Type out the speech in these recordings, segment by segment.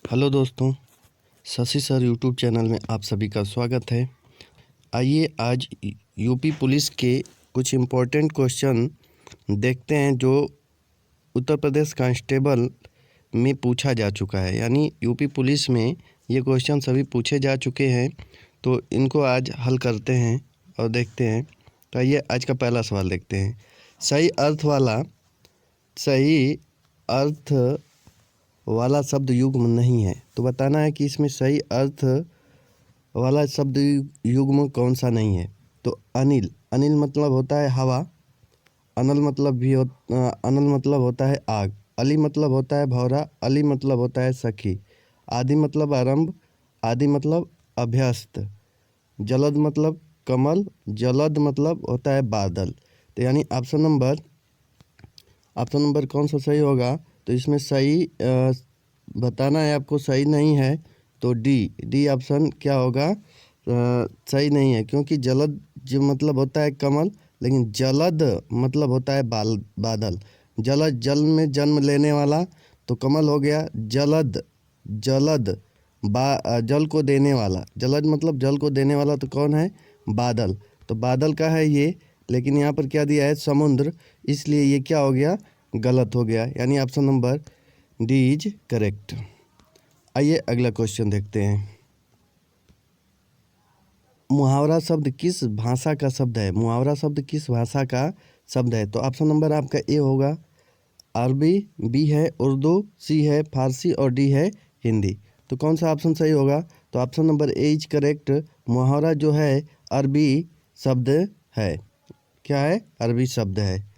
Hello दोस्तों, Shashi sir YouTube channel में आप सभी का स्वागत है। आइए आज यूपी पुलिस के कुछ इम्पोर्टेंट क्वेश्चन देखते हैं जो उत्तर प्रदेश कांस्टेबल में पूछा जा चुका है। यानी यूपी पुलिस में ये क्वेश्चन सभी पूछे जा चुके हैं, तो इनको आज हल करते हैं और देखते हैं। तो आइए आज का पहला सवाल देखते हैं। सही अर्थ वाला शब्द युग्म नहीं है, तो बताना है कि इसमें सही अर्थ वाला शब्द युग्म कौन सा नहीं है। तो अनिल मतलब होता है हवा, अनल मतलब होता है आग, अली मतलब होता है भौरा, अली मतलब होता है सखी, आदि मतलब आरंभ, आदि मतलब अभ्यस्त, जलद मतलब कमल, जलद मतलब होता है बादल। तो यानी ऑप्शन नंबर कौन सा सही होगा। तो इसमें सही बताना है आपको, सही नहीं है तो डी ऑप्शन क्या होगा, सही नहीं है। क्योंकि जलद जो मतलब होता है कमल, लेकिन जलद मतलब होता है बादल। जलद जल में जन्म लेने वाला, तो कमल हो गया। जलद जल को देने वाला, जलद मतलब जल को देने वाला, तो कौन है, बादल। तो बादल का है ये, लेकिन यहाँ पर क्या दिया है, समुद्र, इसलिए ये क्या हो गया, गलत हो गया। यानी option number D is correct. आइए अगला क्वेश्चन देखते हैं। मुहावरा शब्द किस भाषा का शब्द है। मुहावरा शब्द किस भाषा का शब्द है। तो ऑप्शन नंबर आपका ए होगा अरबी, बी है उर्दू, सी है फारसी और डी है हिंदी। तो कौन सा ऑप्शन सही होगा। तो option number A is correct. मुहावरा जो है अरबी शब्द है। क्या है, अरबी शब्द है।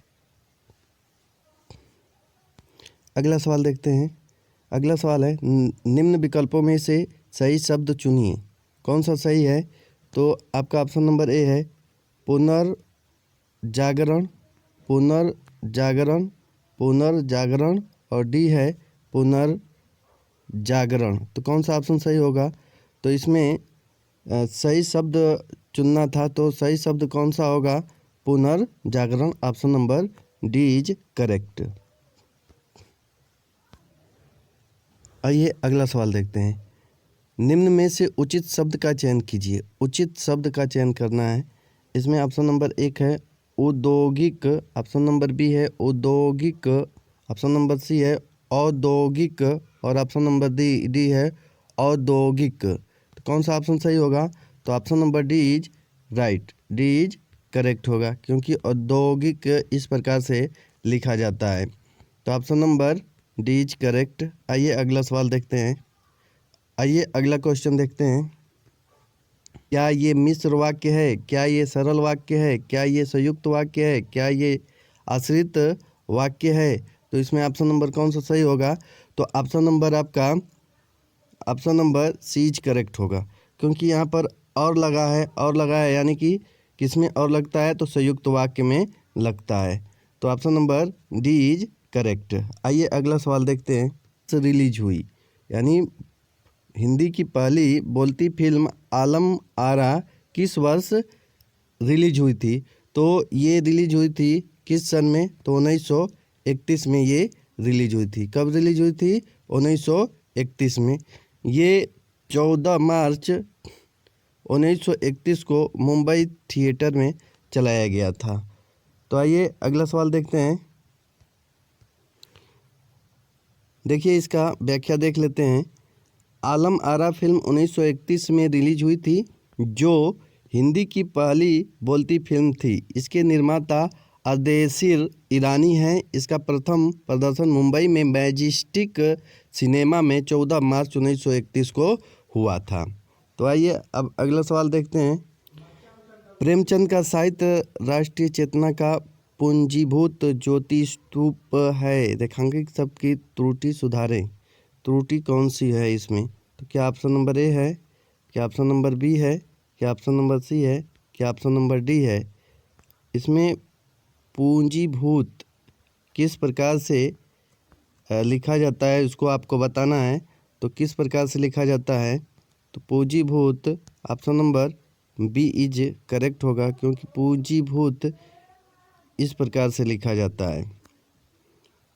अगला सवाल देखते हैं। अगला सवाल है निम्न विकल्पों में से सही शब्द चुनिए। कौन सा सही है। तो आपका ऑप्शन नंबर ए है पुनर्जागरण, पुनर्जागरण, पुनर्जागरण और डी है पुनर्जागरण। तो कौन सा ऑप्शन सही होगा। तो इसमें सही शब्द चुनना था, तो सही शब्द कौन सा होगा, पुनर्जागरण। Option number D is correct. आइए अगला सवाल देखते हैं। निम्न में से उचित शब्द का चयन कीजिए। उचित शब्द का चयन करना है। इसमें ऑप्शन नंबर एक है औद्योगिक, ऑप्शन नंबर बी है औद्योगिक, ऑप्शन नंबर सी है औद्योगिक और ऑप्शन नंबर डी है औद्योगिक। तो कौन सा ऑप्शन सही होगा। तो option number D is right, D is correct होगा, क्योंकि औद्योगिक इस प्रकार से लिखा जाता है। तो option number D is correct. आइए अगला सवाल देखते हैं। आइए अगला क्वेश्चन देखते हैं। क्या ये मिश्र वाक्य है, क्या ये सरल वाक्य है, क्या ये संयुक्त वाक्य है, क्या ये आश्रित वाक्य है। तो इसमें ऑप्शन नंबर कौन सा सही होगा। तो ऑप्शन नंबर आपका option number C is correct होगा, क्योंकि यहाँ पर और लगा है यानी कि किसमें और लगता है, तो संयुक्त वाक्य में लगता है। तो option number D is correct. आइए अगला सवाल देखते हैं। रिलीज हुई, यानी हिंदी की पहली बोलती फिल्म आलम आरा किस वर्ष रिलीज हुई थी। तो ये रिलीज हुई थी किस सन में। तो 1931 में ये रिलीज हुई थी। कब रिलीज हुई थी, 1931 में। ये 14 मार्च 1931 को मुंबई थिएटर में चलाया गया था। तो आइए अगला सवाल देखते हैं। देखिए इसका व्याख्या देख लेते हैं। आलम आरा फिल्म 1931 में रिलीज हुई थी, जो हिंदी की पहली बोलती फिल्म थी। इसके निर्माता अर्देशीर ईरानी हैं। इसका प्रथम प्रदर्शन मुंबई में मैजेस्टिक सिनेमा में 14 मार्च 1931 को हुआ था। तो आइए अब अगला सवाल देखते हैं। प्रेमचंद का साहित्य राष्ट्रीय चेतना का पूंजीभूत ज्योति स्तूप है। रेखांकित शब्द की त्रुटि सुधारें। त्रुटि कौन सी है इसमें। तो क्या ऑप्शन नंबर ए है, क्या ऑप्शन नंबर बी है, क्या ऑप्शन नंबर सी है, क्या ऑप्शन नंबर डी है। इसमें पूंजीभूत किस प्रकार से लिखा जाता है, उसको आपको बताना है। तो किस प्रकार से लिखा जाता है। तो पूंजीभूत option number B is correct होगा, क्योंकि पूंजीभूत इस प्रकार से लिखा जाता है।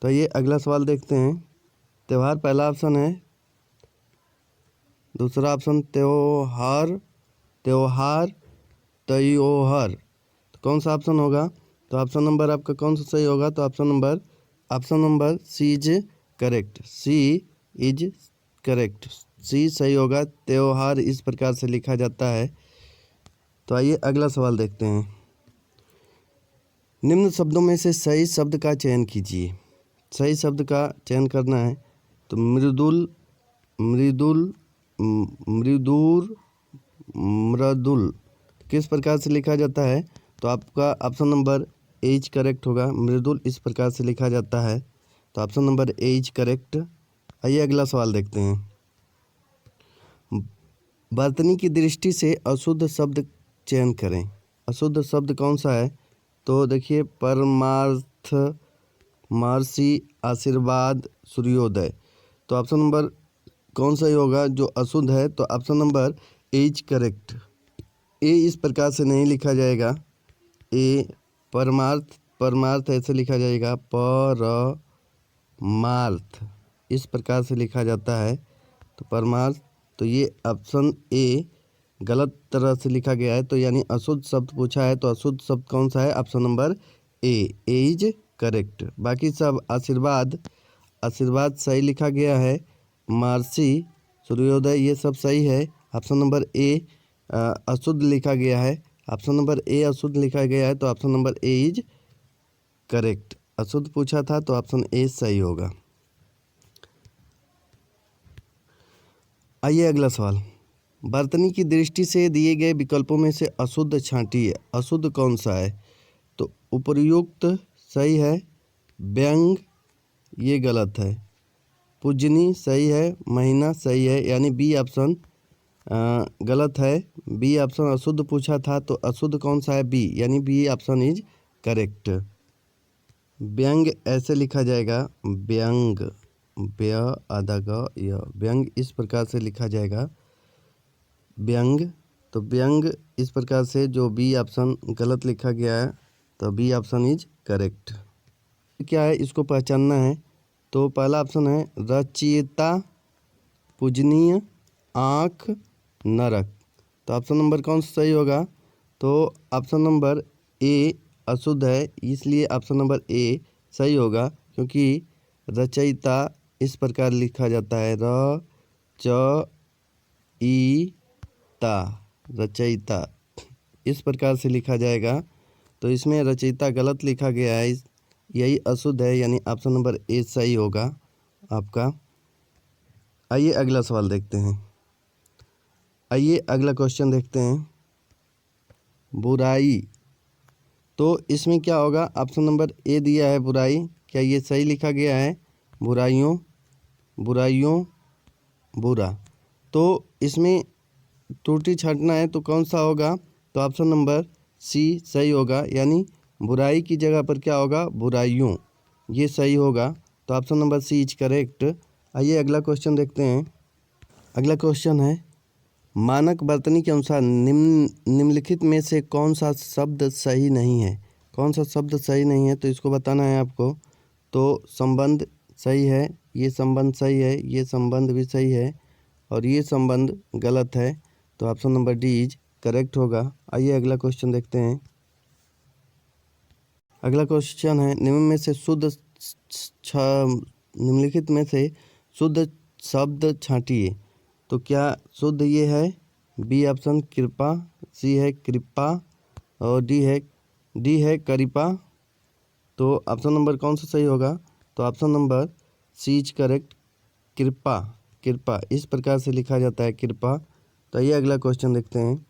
तो ये अगला सवाल देखते हैं। त्यौहार पहला ऑप्शन है दूसरा ऑप्शन त्योहार, त्योहार, त्योहार। तो कौन सा ऑप्शन होगा? तो ऑप्शन नंबर आपका कौन सा सही होगा? तो option number C is correct, C is correct, C सही होगा। त्योहार इस प्रकार से लिखा जाता है। तो आइए अगला सवाल देखते हैं। निम्न शब्दों में से सही शब्द का चयन कीजिए। सही शब्द का चयन करना है। तो मृदुल, मृदुल, मृदुर, मृदुल किस प्रकार से लिखा जाता है? तो आपका option number A is correct होगा। मृदुल इस प्रकार से लिखा जाता है। तो option number A is correct. आइए अगला सवाल देखते हैं। वर्तनी की दृष्टि से अशुद्ध शब्द चयन करें। अशुद्ध शब्द कौन सा है? तो देखिए, परमार्थ, महर्षि, आशीर्वाद, सूर्योदय। तो ऑप्शन नंबर कौन सा ही होगा जो अशुद्ध है? तो option number A is correct. A इस प्रकार से नहीं लिखा जाएगा। ए परमार्थ, परमार्थ ऐसे लिखा जाएगा, परमार्थ इस प्रकार से लिखा जाता है। तो परमार्थ, तो ये ऑप्शन ए गलत तरह से लिखा गया है। तो यानी अशुद्ध शब्द पूछा है, तो अशुद्ध शब्द कौन सा है? Option number A is correct. बाकी सब आशीर्वाद, आशीर्वाद सही लिखा गया है। महर्षि, सूर्योदय ये सब सही है। ऑप्शन नंबर ए अशुद्ध लिखा गया है। ऑप्शन नंबर ए अशुद्ध लिखा गया है। तो option number A is correct. अशुद्ध पूछा था तो ऑप्शन ए सही होगा। आइए अगला सवाल। वर्तनी की दृष्टि से दिए गए विकल्पों में से अशुद्ध छांटिए। अशुद्ध कौन सा है? तो उपर्युक्त सही है। व्यंग ये गलत है। पूजनी सही है। महीना सही है। यानी बी ऑप्शन गलत है। बी ऑप्शन अशुद्ध पूछा था, तो अशुद्ध कौन सा है? बी, यानी बी ऑप्शन इज करेक्ट। व्यंग ऐसे लिखा जाएगा, व्यंग, व्य आधा ग य, व्यंग इस प्रकार से लिखा जाएगा, व्यंग। तो व्यंग इस प्रकार से जो बी ऑप्शन गलत लिखा गया है, तो बी ऑप्शन इज करेक्ट। क्या है इसको पहचानना है। तो पहला ऑप्शन है रचयिता, पूजनीय, आँख, नरक। तो ऑप्शन नंबर कौन सा सही होगा? तो ऑप्शन नंबर ए अशुद्ध है, इसलिए ऑप्शन नंबर ए सही होगा। क्योंकि रचयिता इस प्रकार लिखा जाता है, र च ई ता, रचयिता इस प्रकार से लिखा जाएगा। तो इसमें रचयिता गलत लिखा गया है, यही अशुद्ध है, यानी ऑप्शन नंबर ए सही होगा आपका। आइए अगला सवाल देखते हैं। आइए अगला क्वेश्चन देखते हैं। बुराई, तो इसमें क्या होगा? ऑप्शन नंबर ए दिया है बुराई, क्या ये सही लिखा गया है? बुराइयों, बुराइयों, बुरा। तो इसमें त्रुटि छांटना है, तो कौन सा होगा? तो ऑप्शन नंबर सी सही होगा, यानी बुराई की जगह पर क्या होगा? बुराइयों, ये सही होगा। तो option number C is correct. आइए अगला क्वेश्चन देखते हैं। अगला क्वेश्चन है, मानक वर्तनी के अनुसार निम्नलिखित में से कौन सा शब्द सही नहीं है? कौन सा शब्द सही नहीं है, तो इसको बताना है आपको। तो संबंध सही है, ये संबंध सही है, ये संबंध भी सही है, और ये संबंध गलत है। तो option number D is correct होगा। आइए अगला क्वेश्चन देखते हैं। अगला क्वेश्चन है, निम्नलिखित में से शुद्ध शब्द छांटिए। तो क्या शुद्ध ये है? बी ऑप्शन कृपा, सी है कृपा, और डी है कृपा। तो ऑप्शन नंबर कौन सा सही होगा? तो option number C is correct, कृपा, कृपा इस प्रकार से लिखा जाता है, कृपा। तो ये अगला क्वेश्चन देखते हैं।